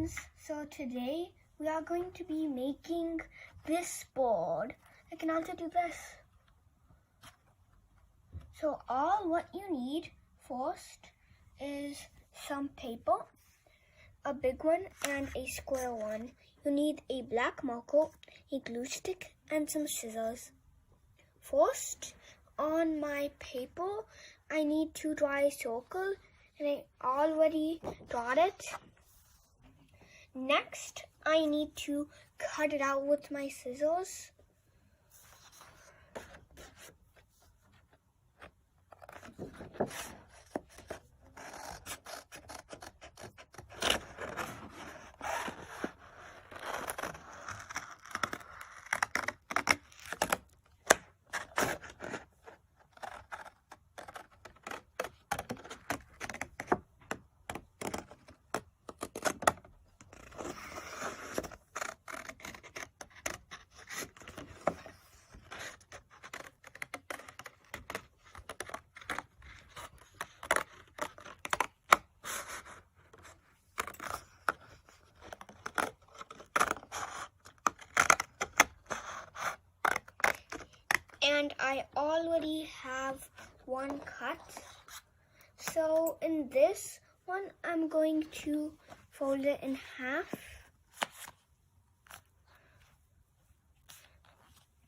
friends, so today we are going to be making this board. I can also do this. So all what you need first is some paper, a big one and a square one. You need a black marker, a glue stick and some scissors. First, on my paper, I need to draw a circle and I already got it. Next, I need to cut it out with my scissors. And I already have one cut. So in this one, I'm going to fold it in half.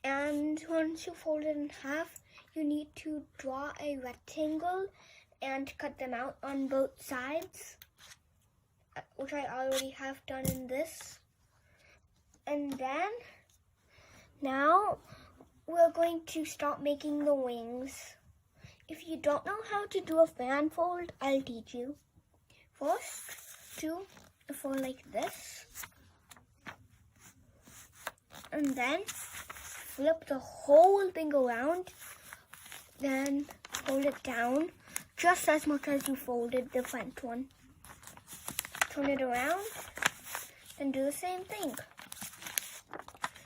And once you fold it in half, you need to draw a rectangle and cut them out on both sides, which I already have done in this. And then now we're going to start making the wings. If you don't know how to do a fan fold, I'll teach you. First, do a fold like this. And then flip the whole thing around. Then fold it down just as much as you folded the front one. Turn it around, then do the same thing.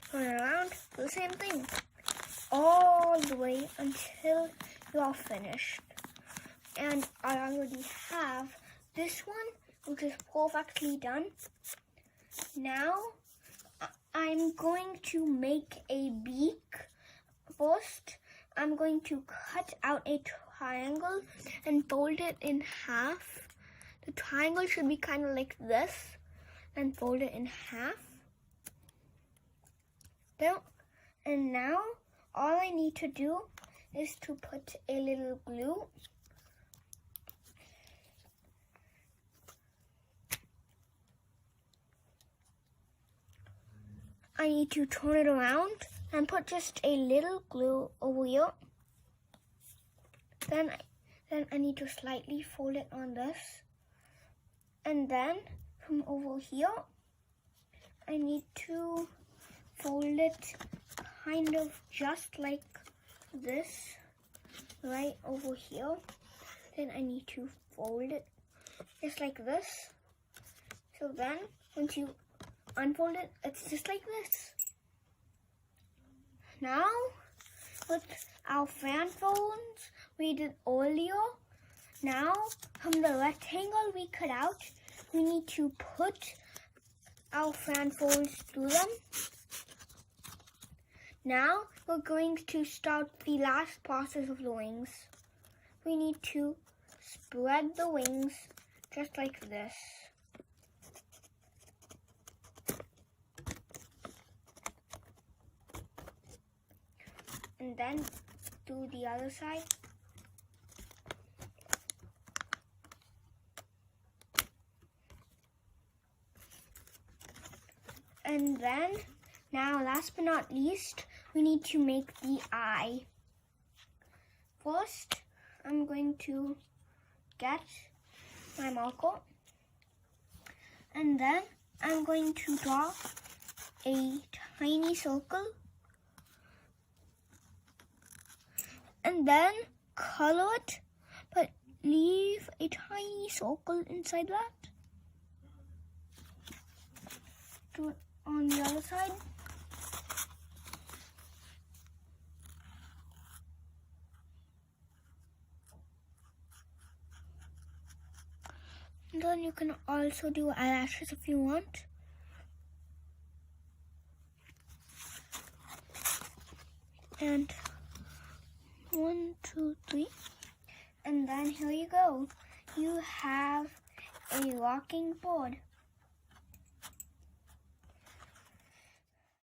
Turn it around, do the same thing. All the way until you are finished. And I already have this one, which is perfectly done. Now I'm going to make a beak. First, I'm going to cut out a triangle and fold it in half. The triangle should be kind of like this, and fold it in half. There. And now all I need to do is to put a little glue. I need to turn it around and put just a little glue over here. Then I need to slightly fold it on this. And then from over here, I need to fold it kind of just like this, right over here. Then I need to fold it just like this. So then once you unfold it, it's just like this. Now with our fan folds we did earlier, now from the rectangle we cut out, we need to put our fan folds through them. Now we're going to start the last process of the wings. We need to spread the wings just like this. And then do the other side. And then, now last but not least, we need to make the eye. First, I'm going to get my marker. And then I'm going to draw a tiny circle. And then color it, but leave a tiny circle inside that. Do it on the other side. then you can also do eyelashes if you want. And 1, 2, 3. And then here you go. You have a rocking board.